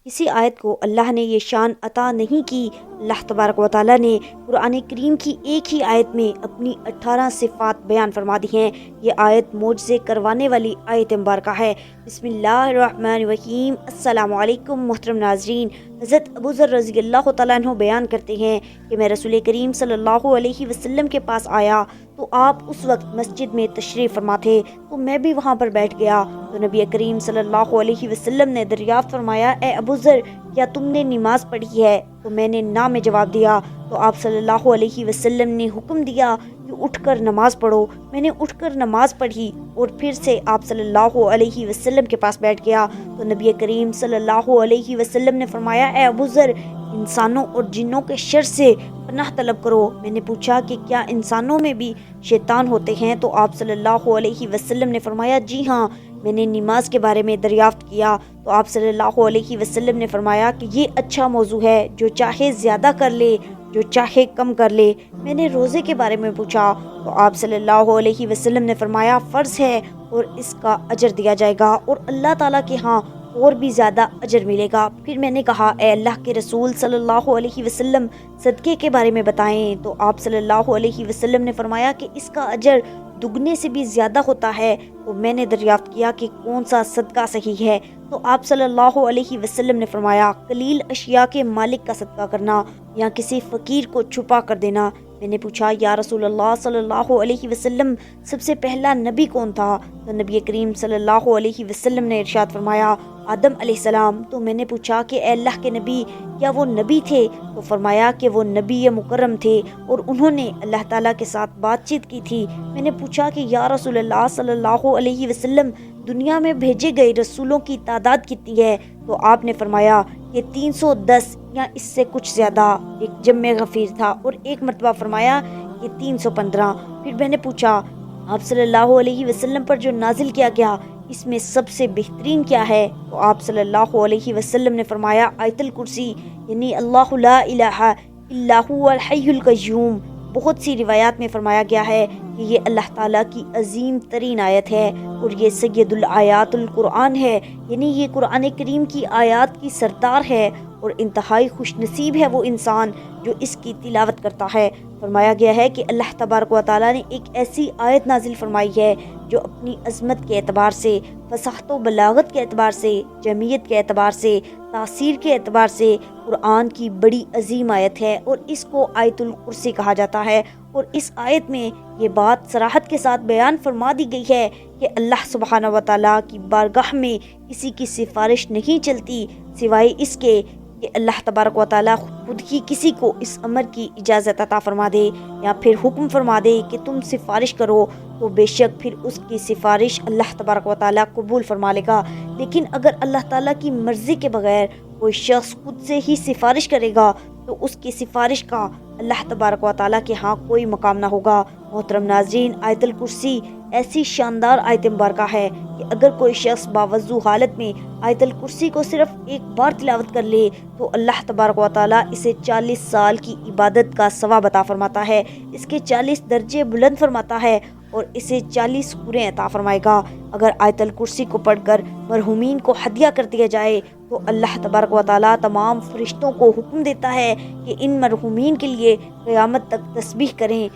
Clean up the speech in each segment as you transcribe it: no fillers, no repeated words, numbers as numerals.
کسی آیت کو اللہ نے یہ شان عطا نہیں کی۔ اللہ تبارک و تعالیٰ نے قرآن کریم کی ایک ہی آیت میں اپنی 18 صفات بیان فرما دی ہیں۔ یہ آیت معجزے کروانے والی آیت مبارکہ ہے۔ بسم اللہ الرحمن الرحیم۔ السلام علیکم محترم ناظرین۔ حضرت ابو ذر رضی اللہ تعالیٰ عنہ بیان کرتے ہیں کہ میں رسول کریم صلی اللہ علیہ وسلم کے پاس آیا تو آپ اس وقت مسجد میں تشریف فرما تھے، تو میں بھی وہاں پر بیٹھ گیا۔ تو نبی کریم صلی اللہ علیہ وسلم نے دریافت فرمایا، اے ابو ذر، کیا تم نے نماز پڑھی ہے؟ تو میں نے نہ میں جواب دیا۔ تو آپ صلی اللہ علیہ وسلم نے حکم دیا کہ اٹھ کر نماز پڑھو۔ میں نے اٹھ کر نماز پڑھی اور پھر سے آپ صلی اللہ علیہ وسلم کے پاس بیٹھ گیا۔ تو نبی کریم صلی اللہ علیہ وسلم نے فرمایا، اے ابو ذر، انسانوں اور جنوں کے شر سے پناہ طلب کرو۔ میں نے پوچھا کہ کیا انسانوں میں بھی شیطان ہوتے ہیں؟ تو آپ صلی اللہ علیہ وسلم نے فرمایا، جی ہاں۔ میں نے نماز کے بارے میں دریافت کیا تو آپ صلی اللہ علیہ وسلم نے فرمایا کہ یہ اچھا موضوع ہے، جو چاہے زیادہ کر لے، جو چاہے کم کر لے۔ میں نے روزے کے بارے میں پوچھا تو آپ صلی اللہ علیہ وسلم نے فرمایا، فرض ہے اور اس کا اجر دیا جائے گا اور اللہ تعالیٰ کے ہاں اور بھی زیادہ اجر ملے گا۔ پھر میں نے کہا، اے اللہ کے رسول صلی اللہ علیہ وسلم، صدقے کے بارے میں بتائیں۔ تو آپ صلی اللہ علیہ وسلم نے فرمایا کہ اس کا اجر دگنے سے بھی زیادہ ہوتا ہے۔ تو میں نے دریافت کیا کہ کون سا صدقہ صحیح ہے؟ تو آپ صلی اللہ علیہ وسلم نے فرمایا، قلیل اشیاء کے مالک کا صدقہ کرنا یا کسی فقیر کو چھپا کر دینا۔ میں نے پوچھا، یا رسول اللہ صلی اللہ علیہ وسلم، سب سے پہلا نبی کون تھا؟ تو نبی کریم صلی اللہ علیہ وسلم نے ارشاد فرمایا، آدم علیہ السلام۔ تو میں نے پوچھا کہ اے اللہ کے نبی، کیا وہ نبی تھے؟ تو فرمایا کہ وہ نبی مکرم تھے اور انہوں نے اللہ تعالیٰ کے ساتھ بات چیت کی تھی۔ میں نے پوچھا کہ یا رسول اللہ صلی اللہ علیہ وسلم، دنیا میں بھیجے گئے رسولوں کی تعداد کتنی ہے؟ تو آپ نے فرمایا کہ 310 یا اس سے کچھ زیادہ۔ ایک جمع غفیر تھا اور ایک مرتبہ فرمایا کہ 315۔ پھر میں نے پوچھا، آپ صلی اللہ علیہ وسلم پر جو نازل کیا گیا اس میں سب سے بہترین کیا ہے؟ تو آپ صلی اللہ علیہ وسلم نے فرمایا، آیت الکرسی، یعنی اللہ لا الہ الا هو الحی القیوم۔ بہت سی روایات میں فرمایا گیا ہے کہ یہ اللہ تعالیٰ کی عظیم ترین آیت ہے اور یہ سید الآیات القرآن ہے، یعنی یہ قرآن کریم کی آیات کی سردار ہے اور انتہائی خوش نصیب ہے وہ انسان جو اس کی تلاوت کرتا ہے۔ فرمایا گیا ہے کہ اللہ تبارک و تعالیٰ نے ایک ایسی آیت نازل فرمائی ہے جو اپنی عظمت کے اعتبار سے، فصاحت و بلاغت کے اعتبار سے، جمعیت کے اعتبار سے، تاثیر کے اعتبار سے قرآن کی بڑی عظیم آیت ہے اور اس کو آیت الکرسی کہا جاتا ہے۔ اور اس آیت میں یہ بات صراحت کے ساتھ بیان فرما دی گئی ہے کہ اللہ سبحانہ و تعالیٰ کی بارگاہ میں کسی کی سفارش نہیں چلتی سوائے اس کے کہ اللہ تبارک و تعالیٰ خود ہی کسی کو اس امر کی اجازت عطا فرما دے یا پھر حکم فرما دے کہ تم سفارش کرو، تو بے شک پھر اس کی سفارش اللہ تبارک و تعالیٰ قبول فرما لے گا۔ لیکن اگر اللہ تعالیٰ کی مرضی کے بغیر کوئی شخص خود سے ہی سفارش کرے گا تو اس کی سفارش کا اللہ تبارک و تعالیٰ کے ہاں کوئی مقام نہ ہوگا۔ محترم ناظرین، آیت الکرسی ایسی شاندار آیت مبارکہ ہے کہ اگر کوئی شخص باوضو حالت میں آیت الکرسی کو صرف ایک بار تلاوت کر لے تو اللہ تبارک و تعالیٰ اسے 40 سال کی عبادت کا ثواب عطا فرماتا ہے، اس کے 40 درجے بلند فرماتا ہے اور اسے 40 حوریں عطا فرمائے گا۔ اگر آیت الکرسی کو پڑھ کر مرحومین کو ہدیہ کر دیا جائے تو اللہ تبارک و تعالیٰ تمام فرشتوں کو حکم دیتا ہے کہ ان مرحومین کے لیے قیامت تک تسبیح کریں۔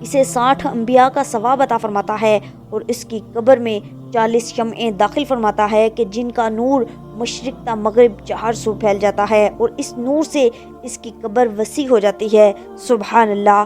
اسے 60 انبیاء کا ثواب عطا فرماتا ہے اور اس کی قبر میں 40 شمعیں داخل فرماتا ہے کہ جن کا نور مشرق تا مغرب 4 سو پھیل جاتا ہے اور اس نور سے اس کی قبر وسیع ہو جاتی ہے۔ سبحان اللہ۔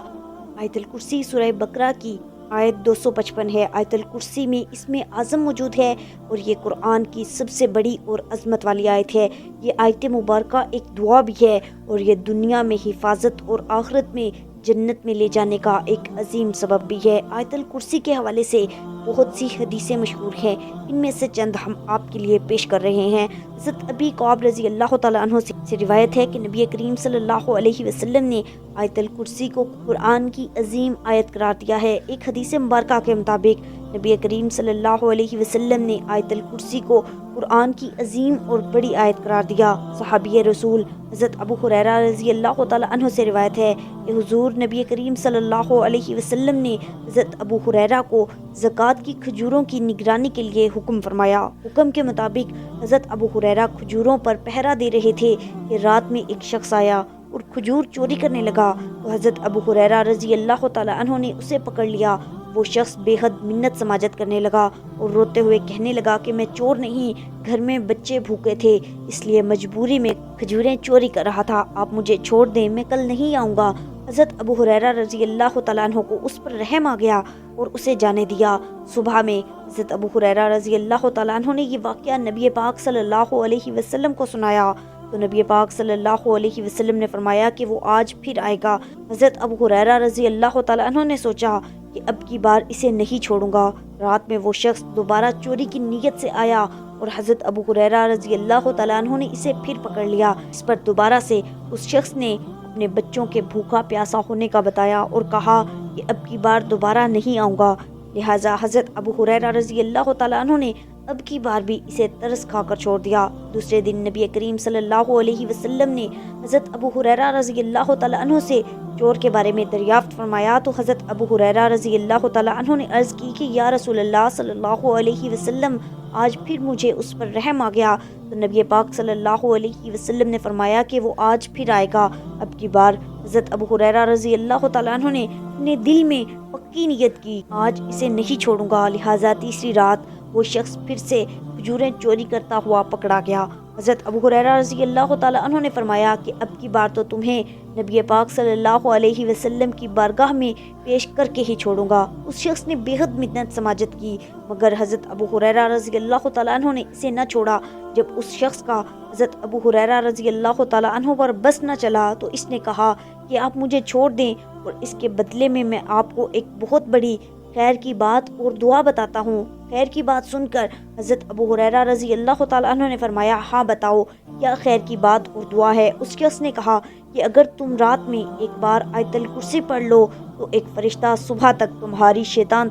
آیت الکرسی سورہ بقرہ کی آیت 255 ہے۔ آیت الکرسی میں اسم اعظم موجود ہے اور یہ قرآن کی سب سے بڑی اور عظمت والی آیت ہے۔ یہ آیت مبارکہ ایک دعا بھی ہے اور یہ دنیا میں حفاظت اور آخرت میں جنت میں لے جانے کا ایک عظیم سبب بھی ہے۔ آیت الکرسی کے حوالے سے بہت سی حدیثیں مشہور ہیں، ان میں سے چند ہم آپ کے لیے پیش کر رہے ہیں۔ حضرت ابی قعب رضی اللہ تعالیٰ عنہ سے روایت ہے کہ نبی کریم صلی اللہ علیہ وسلم نے آیت الکرسی کو قرآن کی عظیم آیت قرار دیا ہے۔ ایک حدیث مبارکہ کے مطابق نبی کریم صلی اللہ علیہ وسلم نے آیت الکرسی کو قرآن کی عظیم اور بڑی آیت قرار دیا۔ صحابی رسول حضرت ابو ہریرہ رضی اللہ تعالیٰ عنہ سے روایت ہے کہ حضور نبی کریم صلی اللہ علیہ وسلم نے حضرت ابو ہریرہ کو زکوٰۃ کی کھجوروں کی نگرانی کے لیے حکم فرمایا۔ حکم کے مطابق حضرت ابو ہریرہ کھجوروں پر پہرا دے رہے تھے کہ رات میں ایک شخص آیا اور کھجور چوری کرنے لگا، تو حضرت ابو ہریرہ رضی اللہ تعالیٰ عنہ نے اسے پکڑ لیا۔ وہ شخص بے حد منت سماجت کرنے لگا اور روتے ہوئے کہنے لگا کہ میں چور نہیں، گھر میں بچے بھوکے تھے اس لیے مجبوری میں کھجوریں چوری کر رہا تھا، آپ مجھے چھوڑ دیں، میں کل نہیں آؤں گا۔ حضرت ابو ہریرہ رضی اللہ تعالیٰ عنہ کو اس پر رحم آ گیا اور اسے جانے دیا۔ صبح میں حضرت ابو ہریرہ رضی اللہ تعالیٰ عنہ نے یہ واقعہ نبی پاک صلی اللہ علیہ وسلم کو سنایا، تو نبی پاک صلی اللہ علیہ وسلم نے فرمایا کہ وہ آج پھر آئے گا۔ حضرت ابو ہریرہ رضی اللہ تعالیٰ عنہ نے سوچا کہ اب کی بار اسے نہیں چھوڑوں گا۔ رات میں وہ شخص دوبارہ چوری کی نیت سے آیا اور حضرت ابو ہریرہ رضی اللہ تعالیٰ عنہ نے اسے پھر پکڑ لیا۔ اس پر دوبارہ سے اس شخص نے اپنے بچوں کے بھوکا پیاسا ہونے کا بتایا اور کہا کہ اب کی بار دوبارہ نہیں آؤں گا۔ لہٰذا حضرت ابو ہریرہ رضی اللہ تعالیٰ عنہ نے اب کی بار بھی اسے ترس کھا کر چھوڑ دیا۔ دوسرے دن نبی کریم صلی اللہ علیہ وسلم نے حضرت ابو ہریرہ رضی اللہ تعالیٰ عنہ سے چور کے بارے میں دریافت فرمایا، تو حضرت ابو ہریرہ رضی اللہ تعالیٰ عنہ نے عرض کی کہ یا رسول اللہ صلی اللہ علیہ وسلم، آج پھر مجھے اس پر رحم آ گیا۔ تو نبی پاک صلی اللہ علیہ وسلم نے فرمایا کہ وہ آج پھر آئے گا۔ اب کی بار حضرت ابو ہریرہ رضی اللہ تعالیٰ عنہ نے اپنے دل میں پکی نیت کی، آج اسے نہیں چھوڑوں گا۔ لہٰذا تیسری رات وہ شخص پھر سے کھجوریں چوری کرتا ہوا پکڑا گیا۔ حضرت ابو ہریرہ رضی اللہ تعالیٰ عنہ نے فرمایا کہ اب کی بار تو تمہیں نبی پاک صلی اللہ علیہ وسلم کی بارگاہ میں پیش کر کے ہی چھوڑوں گا۔ اس شخص نے بے حد منت سماجت کی، مگر حضرت ابو ہریرہ رضی اللہ تعالیٰ عنہ نے اسے نہ چھوڑا۔ جب اس شخص کا حضرت ابو ہریرہ رضی اللہ تعالیٰ عنہ پر بس نہ چلا تو اس نے کہا کہ آپ مجھے چھوڑ دیں اور اس کے بدلے میں آپ کو ایک بہت بڑی خیر کی بات اور دعا بتاتا ہوں۔ خیر کی بات سن کر حضرت ابو ہریرہ رضی اللہ تعالیٰ عنہ نے فرمایا، ہاں بتاؤ کیا خیر کی بات اور دعا ہے؟ اس شخص نے کہا کہ اگر تم رات میں ایک بار آیت الکرسی پڑھ لو تو ایک فرشتہ صبح تک تمہاری شیطان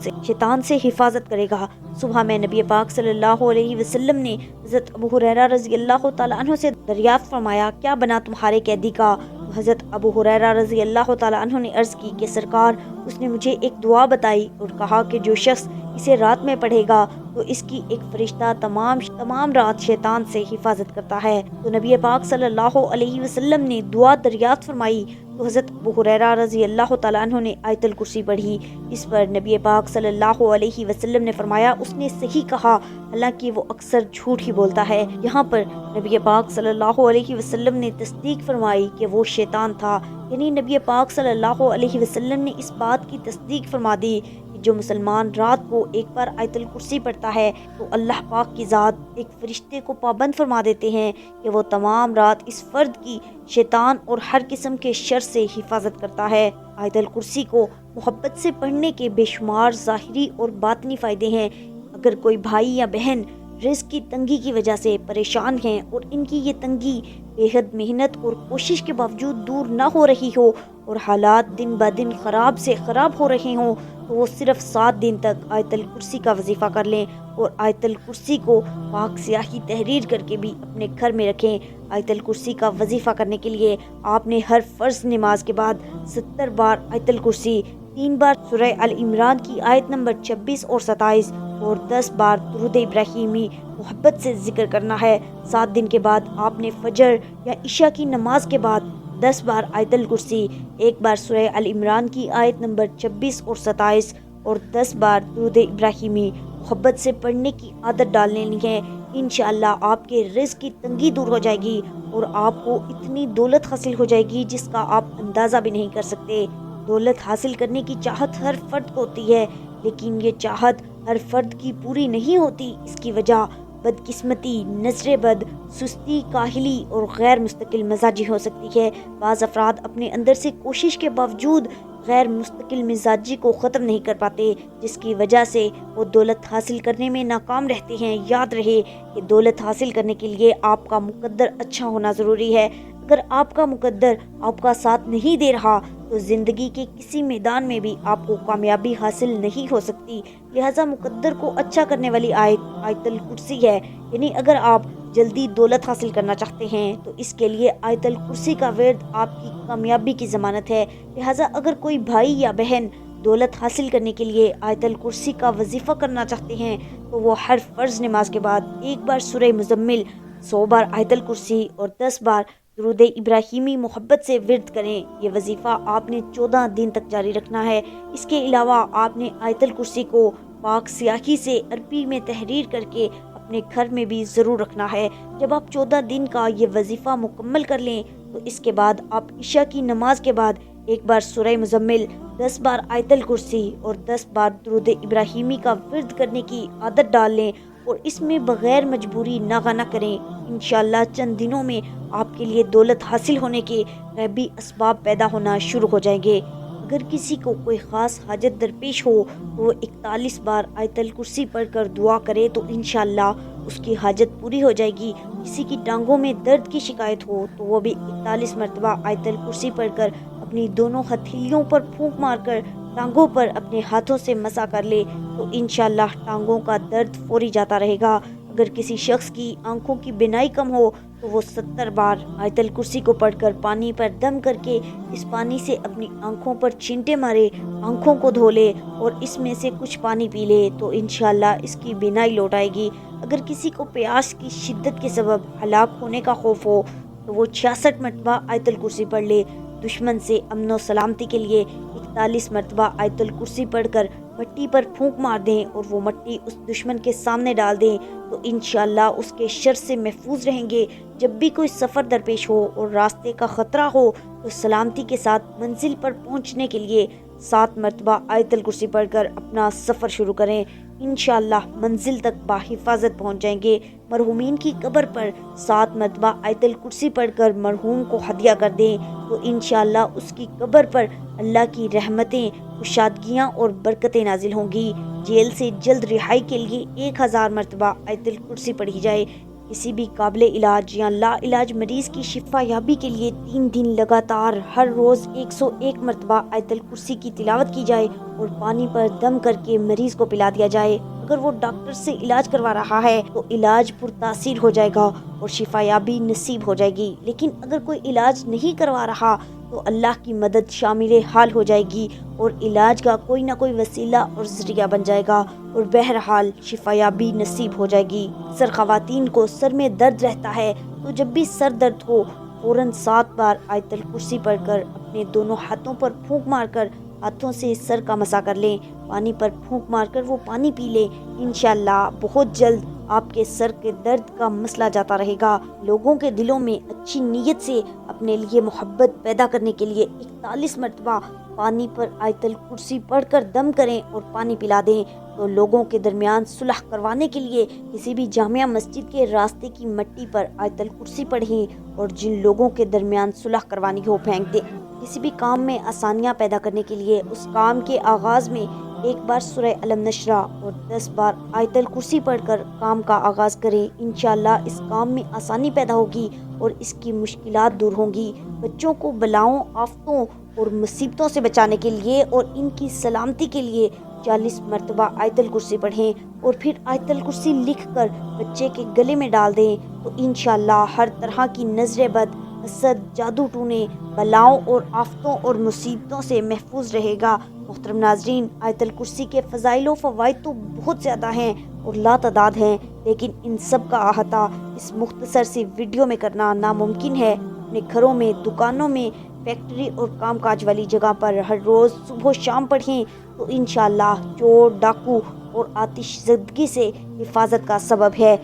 سے حفاظت کرے گا۔ صبح میں نبی پاک صلی اللہ علیہ وسلم نے حضرت ابو ہریرہ رضی اللہ تعالیٰ عنہ سے دریافت فرمایا، کیا بنا تمہارے قیدی کا؟ حضرت ابو ہریرہ رضی اللہ تعالیٰ عنہ نے عرض کی کہ سرکار، اس نے مجھے ایک دعا بتائی اور کہا کہ جو شخص اسے رات میں پڑھے گا تو اس کی ایک فرشتہ تمام رات شیطان سے حفاظت کرتا ہے۔ تو نبی پاک صلی اللہ علیہ وسلم نے دعا دریافت فرمائی تو حضرت ابو ہریرہ رضی اللہ تعالیٰ عنہ نے آیت الکرسی پڑھی۔ اس پر نبی پاک صلی اللہ علیہ وسلم نے فرمایا، اس نے صحیح کہا، حالانکہ وہ اکثر جھوٹ ہی بولتا ہے۔ یہاں پر نبی پاک صلی اللہ علیہ وسلم نے تصدیق فرمائی کہ وہ شیطان تھا، یعنی نبی پاک صلی اللہ علیہ وسلم نے اس بات کی تصدیق فرما دی کہ جو مسلمان رات کو ایک بار آیت الکرسی پڑھتا ہے تو اللہ پاک کی ذات ایک فرشتے کو پابند فرما دیتے ہیں کہ وہ تمام رات اس فرد کی شیطان اور ہر قسم کے شر سے حفاظت کرتا ہے۔ آیت الکرسی کو محبت سے پڑھنے کے بے شمار ظاہری اور باطنی فائدے ہیں۔ اگر کوئی بھائی یا بہن رزق کی تنگی کی وجہ سے پریشان ہیں اور ان کی یہ تنگی بے حد محنت اور کوشش کے باوجود دور نہ ہو رہی ہو اور حالات دن بہ دن خراب سے خراب ہو رہے ہوں، تو وہ صرف 7 دن تک آیت الکرسی کا وظیفہ کر لیں اور آیت الکرسی کو پاک سیاہی تحریر کر کے بھی اپنے گھر میں رکھیں۔ آیت الکرسی کا وظیفہ کرنے کے لیے آپ نے ہر فرض نماز کے بعد 70 بار آیت الکرسی، 3 بار سورہ ال عمران کی آیت نمبر 26 اور 27 اور 10 بار درود ابراہیمی محبت سے ذکر کرنا ہے۔ 7 دن کے بعد آپ نے فجر یا عشاء کی نماز کے بعد 10 بار آیت الکرسی، 1 بار سورہ ال عمران کی آیت نمبر 26 اور 27 اور 10 بار درود ابراہیمی محبت سے پڑھنے کی عادت ڈال لینی ہے۔ انشاءاللہ آپ کے رزق کی تنگی دور ہو جائے گی اور آپ کو اتنی دولت حاصل ہو جائے گی جس کا آپ اندازہ بھی نہیں کر سکتے۔ دولت حاصل کرنے کی چاہت ہر فرد کو ہوتی ہے، لیکن یہ چاہت ہر فرد کی پوری نہیں ہوتی۔ اس کی وجہ بدقسمتی، نظر بد، سستی، کاہلی اور غیر مستقل مزاجی ہو سکتی ہے۔ بعض افراد اپنے اندر سے کوشش کے باوجود غیر مستقل مزاجی کو ختم نہیں کر پاتے، جس کی وجہ سے وہ دولت حاصل کرنے میں ناکام رہتے ہیں۔ یاد رہے کہ دولت حاصل کرنے کے لیے آپ کا مقدر اچھا ہونا ضروری ہے۔ اگر آپ کا مقدر آپ کا ساتھ نہیں دے رہا تو زندگی کے کسی میدان میں بھی آپ کو کامیابی حاصل نہیں ہو سکتی۔ لہٰذا مقدر کو اچھا کرنے والی آیت الکرسی ہے، یعنی اگر آپ جلدی دولت حاصل کرنا چاہتے ہیں تو اس کے لیے آیت الکرسی کا ورد آپ کی کامیابی کی ضمانت ہے۔ لہٰذا اگر کوئی بھائی یا بہن دولت حاصل کرنے کے لیے آیت الکرسی کا وظیفہ کرنا چاہتے ہیں تو وہ ہر فرض نماز کے بعد ایک بار سورہ مزمل، 100 بار آیت الکرسی اور 10 بار درود ابراہیمی محبت سے ورد کریں۔ یہ وظیفہ آپ نے 14 دن تک جاری رکھنا ہے۔ اس کے علاوہ آپ نے آیت الکرسی کو پاک سیاہی سے عربی میں تحریر کر کے اپنے گھر میں بھی ضرور رکھنا ہے۔ جب آپ 14 دن کا یہ وظیفہ مکمل کر لیں تو اس کے بعد آپ عشاء کی نماز کے بعد ایک بار سورہ مزمل، 10 بار آیت الکرسی اور 10 بار درود ابراہیمی کا ورد کرنے کی عادت ڈال لیں اور اس میں بغیر مجبوری ناغہ نہ کریں۔ انشاءاللہ چند دنوں میں آپ کے لیے دولت حاصل ہونے کے غیبی اسباب پیدا ہونا شروع ہو جائیں گے۔ اگر کسی کو کوئی خاص حاجت درپیش ہو تو وہ 41 بار آیت الکرسی پڑھ کر دعا کرے تو انشاءاللہ اس کی حاجت پوری ہو جائے گی۔ کسی کی ٹانگوں میں درد کی شکایت ہو تو وہ بھی 41 مرتبہ آیت الکرسی پڑھ کر اپنی دونوں ہتھیلیوں پر پھونک مار کر ٹانگوں پر اپنے ہاتھوں سے مسا کر لے تو انشاءاللہ ٹانگوں کا درد فوری جاتا رہے گا۔ اگر کسی شخص کی آنکھوں کی بینائی کم ہو تو وہ 70 بار آیت الکرسی کو پڑھ کر پانی پر دم کر کے اس پانی سے اپنی آنکھوں پر چھینٹے مارے، آنکھوں کو دھو لے اور اس میں سے کچھ پانی پی لے تو انشاءاللہ اس کی بینائی لوٹ آئے گی۔ اگر کسی کو پیاس کی شدت کے سبب ہلاک ہونے کا خوف ہو تو وہ 66 مرتبہ آیت الکرسی پڑھ لے۔ دشمن سے امن و سلامتی کے لیے 41 مرتبہ آیت الکرسی پڑھ کر مٹی پر پھونک مار دیں اور وہ مٹی اس دشمن کے سامنے ڈال دیں تو انشاءاللہ اس کے شر سے محفوظ رہیں گے۔ جب بھی کوئی سفر درپیش ہو اور راستے کا خطرہ ہو تو سلامتی کے ساتھ منزل پر پہنچنے کے لیے 7 مرتبہ آیت الکرسی پڑھ کر اپنا سفر شروع کریں۔ انشاءاللہ منزل تک باحفاظت پہنچ جائیں گے۔ مرحومین کی قبر پر 7 مرتبہ آیت الکرسی پڑھ کر مرحوم کو ہدیہ کر دیں تو انشاءاللہ اس کی قبر پر اللہ کی رحمتیں، کشادگیاں اور برکتیں نازل ہوں گی۔ جیل سے جلد رہائی کے لیے 1000 مرتبہ آیت الکرسی پڑھی جائے۔ کسی بھی قابل علاج یا لا علاج مریض کی شفا یابی کے لیے 3 دن لگاتار ہر روز 101 مرتبہ آیت الکرسی کی تلاوت کی جائے اور پانی پر دم کر کے مریض کو پلا دیا جائے۔ اگر وہ ڈاکٹر سے علاج کروا رہا ہے تو علاج پرتاثیر ہو جائے گا اور شفا یابی نصیب ہو جائے گی، لیکن اگر کوئی علاج نہیں کروا رہا تو اللہ کی مدد شامل حال ہو جائے گی اور علاج کا کوئی نہ کوئی وسیلہ اور ذریعہ بن جائے گا اور بہرحال شفا یابی نصیب ہو جائے گی۔ اکثر خواتین کو سر میں درد رہتا ہے تو جب بھی سر درد ہو فوراً 7 بار آیت الکرسی پڑھ کر اپنے دونوں ہاتھوں پر پھونک مار کر ہاتھوں سے سر کا مسا کر لیں، پانی پر پھونک مار کر وہ پانی پی لیں۔ انشاءاللہ بہت جلد آپ کے سر کے درد کا مسئلہ جاتا رہے گا۔ لوگوں کے دلوں میں اچھی نیت سے اپنے لیے محبت پیدا کرنے کے لیے 41 مرتبہ پانی پر آیت الکرسی پڑھ کر دم کریں اور پانی پلا دیں تو لوگوں کے درمیان صلح کروانے کے لیے کسی بھی جامع مسجد کے راستے کی مٹی پر آیت الکرسی پڑھیں اور جن لوگوں کے درمیان صلح کروانی ہو پھینک دیں۔ کسی بھی کام میں آسانیاں پیدا کرنے کے لیے اس کام کے آغاز میں 1 بار سورہ علم نشرہ اور 10 بار آیت الکرسی پڑھ کر کام کا آغاز کریں۔ انشاءاللہ اس کام میں آسانی پیدا ہوگی اور اس کی مشکلات دور ہوں گی۔ بچوں کو بلاؤں، آفتوں اور مصیبتوں سے بچانے کے لیے اور ان کی سلامتی کے لیے 40 مرتبہ آیت الکرسی پڑھیں اور پھر آیت الکرسی لکھ کر بچے کے گلے میں ڈال دیں تو انشاءاللہ ہر طرح کی نظر بد، حسد، جادو ٹونے، بلاؤں اور آفتوں اور مصیبتوں سے محفوظ رہے گا۔ محترم ناظرین، آیت الکرسی کے فضائل و فوائد تو بہت زیادہ ہیں اور لا تعداد ہیں، لیکن ان سب کا احاطہ اس مختصر سی ویڈیو میں کرنا ناممکن ہے۔ اپنے گھروں میں، دکانوں میں، فیکٹری اور کام کاج والی جگہ پر ہر روز صبح و شام پڑھیں تو انشاءاللہ چور، ڈاکو اور آتش زدگی سے حفاظت کا سبب ہے۔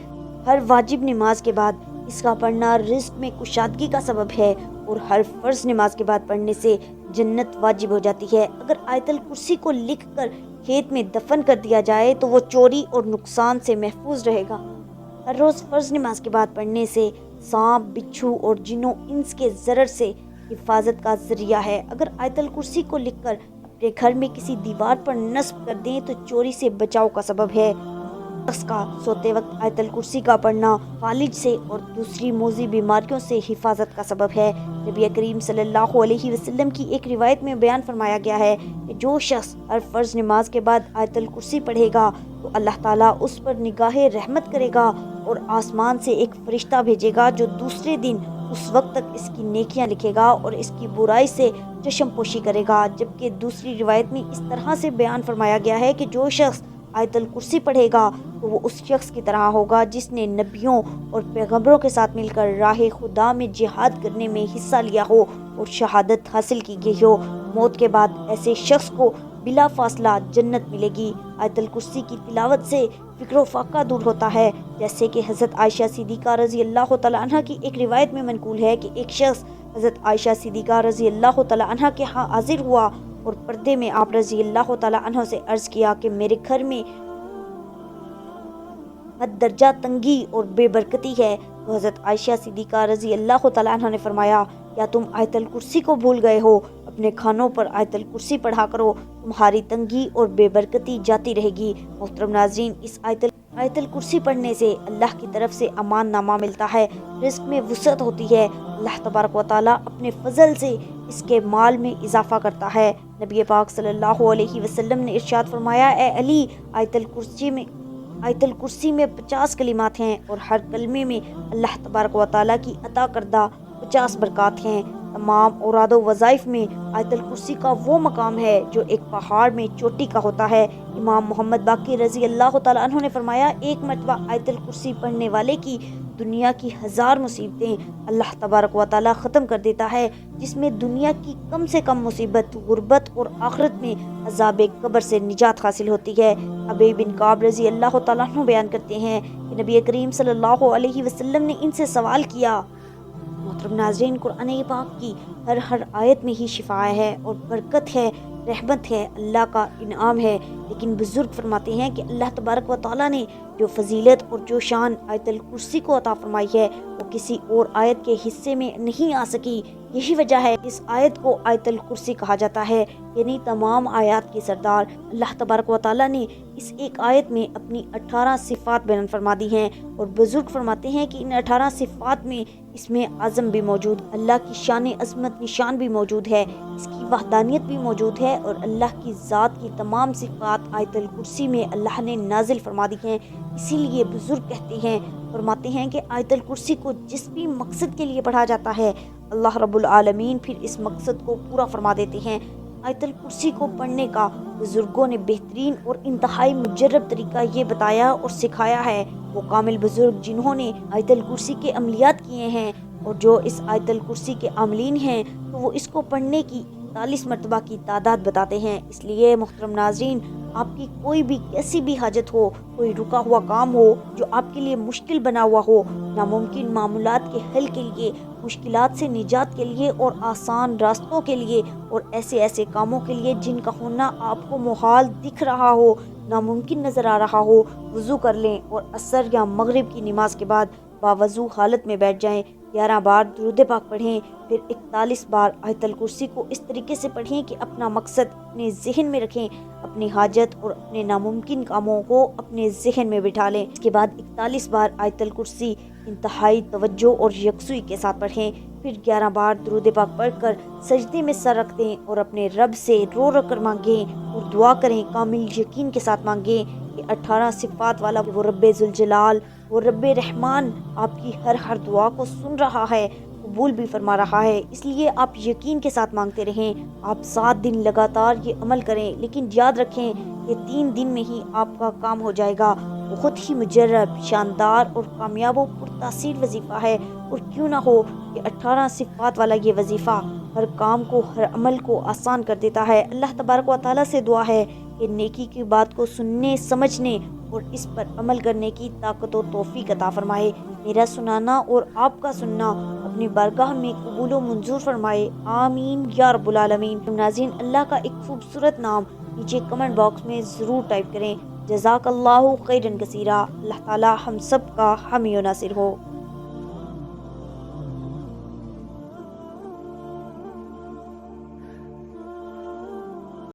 ہر واجب نماز کے بعد اس کا پڑھنا رزق میں کشادگی کا سبب ہے اور ہر فرض نماز کے بعد پڑھنے سے جنت واجب ہو جاتی ہے۔ اگر آیت الکرسی کو لکھ کر کھیت میں دفن کر دیا جائے تو وہ چوری اور نقصان سے محفوظ رہے گا۔ ہر روز فرض نماز کے بعد پڑھنے سے سانپ، بچھو اور جنوں انس کے ضرر سے حفاظت کا ذریعہ ہے۔ اگر آیت الکرسی کو لکھ کر اپنے گھر میں کسی دیوار پر نصب کر دیں تو چوری سے بچاؤ کا سبب ہے۔ شخص کا سوتے وقت آیت الکرسی کا پڑھنا فالج سے اور دوسری موذی بیماریوں سے حفاظت کا سبب ہے۔ نبی کریم صلی اللہ علیہ وسلم کی ایک روایت میں بیان فرمایا گیا ہے کہ جو شخص ہر فرض نماز کے بعد آیت الکرسی پڑھے گا تو اللہ تعالیٰ اس پر نگاہ رحمت کرے گا اور آسمان سے ایک فرشتہ بھیجے گا جو دوسرے دن اس وقت تک اس کی نیکیاں لکھے گا اور اس کی برائی سے چشم پوشی کرے گا۔ جبکہ دوسری روایت میں اس طرح سے بیان فرمایا گیا ہے کہ جو شخص آیت الکرسی پڑھے گا تو وہ اس شخص کی طرح ہوگا جس نے نبیوں اور پیغمبروں کے ساتھ مل کر راہ خدا میں جہاد کرنے میں حصہ لیا ہو اور شہادت حاصل کی گئی ہو۔ موت کے بعد ایسے شخص کو بلا فاصلہ جنت ملے گی۔ آیت الکرسی کی تلاوت سے فکر و فاقہ دور ہوتا ہے، جیسے کہ حضرت عائشہ صدیقہ رضی اللہ تعالیٰ عنہ کی ایک روایت میں منقول ہے کہ ایک شخص حضرت عائشہ صدیقہ رضی اللہ تعالیٰ عنہ کے ہاں حاضر ہوا اور پردے میں آپ رضی اللہ تعالیٰ عنہ سے عرض کیا کہ میرے گھر میں حد درجہ تنگی اور بے برکتی ہے۔ تو حضرت عائشہ صدیقہ رضی اللہ تعالیٰ عنہ نے فرمایا، کیا تم آیت الکرسی کو بھول گئے ہو؟ اپنے کھانوں پر آیت الکرسی پڑھا کرو، تمہاری تنگی اور بے برکتی جاتی رہے گی۔ محترم ناظرین، اس آیت الکرسی پڑھنے سے اللہ کی طرف سے امان نامہ ملتا ہے، رزق میں وسعت ہوتی ہے، اللہ تبارک و تعالیٰ اپنے فضل سے اس کے مال میں اضافہ کرتا ہے۔ نبی پاک صلی اللہ علیہ وسلم نے ارشاد فرمایا، اے علی، آیت الکرسی میں 50 کلمات ہیں اور ہر کلمے میں اللہ تبارک و تعالیٰ کی عطا کردہ 50 برکات ہیں۔ تمام اوراد و وظائف میں آیت الکرسی کا وہ مقام ہے جو ایک پہاڑ میں چوٹی کا ہوتا ہے۔ امام محمد باقر رضی اللہ تعالیٰ عنہ نے فرمایا، ایک مرتبہ آیت الکرسی پڑھنے والے کی دنیا کی 1000 مصیبتیں اللہ تبارک و تعالیٰ ختم کر دیتا ہے، جس میں دنیا کی کم سے کم مصیبت غربت اور آخرت میں عذاب قبر سے نجات حاصل ہوتی ہے۔ ابی بن کعب رضی اللہ تعالیٰ عنہ بیان کرتے ہیں کہ نبی کریم صلی اللہ علیہ وسلم نے ان سے سوال کیا۔ محترم ناظرین، قرآن پاک کی ہر آیت میں ہی شفا ہے اور برکت ہے، رحمت ہے، اللہ کا انعام ہے، لیکن بزرگ فرماتے ہیں کہ اللہ تبارک و تعالیٰ نے جو فضیلت اور جو شان آیت الکرسی کو عطا فرمائی ہے وہ کسی اور آیت کے حصے میں نہیں آ سکی۔ یہی وجہ ہے اس آیت کو آیت الکرسی کہا جاتا ہے، یعنی تمام آیات کی سردار۔ اللہ تبارک و تعالیٰ نے اس ایک آیت میں اپنی 18 صفات بیان فرما دی ہیں اور بزرگ فرماتے ہیں کہ ان 18 صفات میں اسم اعظم بھی موجود، اللہ کی شان عظمت نشان بھی موجود ہے، اس کی وحدانیت بھی موجود ہے اور اللہ کی ذات کی تمام صفات آیت الکرسی میں اللہ نے نازل فرما دی ہیں۔ اسی لیے بزرگ کہتے ہیں، فرماتے ہیں کہ آیت الکرسی کو جس بھی مقصد کے لیے پڑھا جاتا ہے اللہ رب العالمین پھر اس مقصد کو پورا فرما دیتے ہیں۔ آیت الکرسی کو پڑھنے کا بزرگوں نے بہترین اور انتہائی مجرب طریقہ یہ بتایا اور سکھایا ہے۔ وہ کامل بزرگ جنہوں نے آیت الکرسی کے عملیات کیے ہیں اور جو اس آیت الکرسی کے عاملین ہیں تو وہ اس کو پڑھنے کی 41 مرتبہ کی تعداد بتاتے ہیں۔ اس لیے محترم ناظرین، آپ کی کوئی بھی کیسی بھی حاجت ہو، کوئی رکا ہوا کام ہو جو آپ کے لیے مشکل بنا ہوا ہو، ناممکن معاملات کے حل کے لیے، مشکلات سے نجات کے لیے اور آسان راستوں کے لیے اور ایسے کاموں کے لیے جن کا ہونا آپ کو محال دکھ رہا ہو، ناممکن نظر آ رہا ہو، وضو کر لیں اور عصر یا مغرب کی نماز کے بعد باوضو حالت میں بیٹھ جائیں، 11 بار درود پاک پڑھیں، پھر 41 بار آیت الکرسی کو اس طریقے سے پڑھیں کہ اپنا مقصد اپنے ذہن میں رکھیں، اپنی حاجت اور اپنے ناممکن کاموں کو اپنے ذہن میں بٹھا لیں۔ اس کے بعد 41 بار آیت الکرسی انتہائی توجہ اور یکسوئی کے ساتھ پڑھیں، پھر 11 بار درود پاک پڑھ کر سجدے میں سر رکھ دیں اور اپنے رب سے رو رو کر مانگیں اور دعا کریں، کامل یقین کے ساتھ مانگیں کہ 18 صفات والا وہ رب ذوالجلال، وہ رب رحمان آپ کی ہر دعا کو سن رہا ہے، قبول بھی فرما رہا ہے۔ اس لیے آپ یقین کے ساتھ مانگتے رہیں۔ آپ 7 دن لگاتار یہ عمل کریں، لیکن یاد رکھیں کہ 3 دن میں ہی آپ کا کام ہو جائے گا۔ بہت ہی مجرب، شاندار اور کامیاب و پرتاثیر وظیفہ ہے، اور کیوں نہ ہو کہ 18 صفات والا یہ وظیفہ ہر کام کو، ہر عمل کو آسان کر دیتا ہے۔ اللہ تبارک و تعالیٰ سے دعا ہے کہ نیکی کی بات کو سننے، سمجھنے اور اس پر عمل کرنے کی طاقت و توفیق عطا فرمائے۔ میرا سنانا اور آپ کا سننا اپنی بارگاہ میں قبول و منظور فرمائے، آمین یا رب العالمین۔ ناظرین، اللہ کا ایک خوبصورت نام نیچے کمنٹ باکس میں ضرور ٹائپ کریں۔ جزاک اللہ خیرن کثیرا۔ اللہ تعالی ہم سب کا حامی و ناصر ہو۔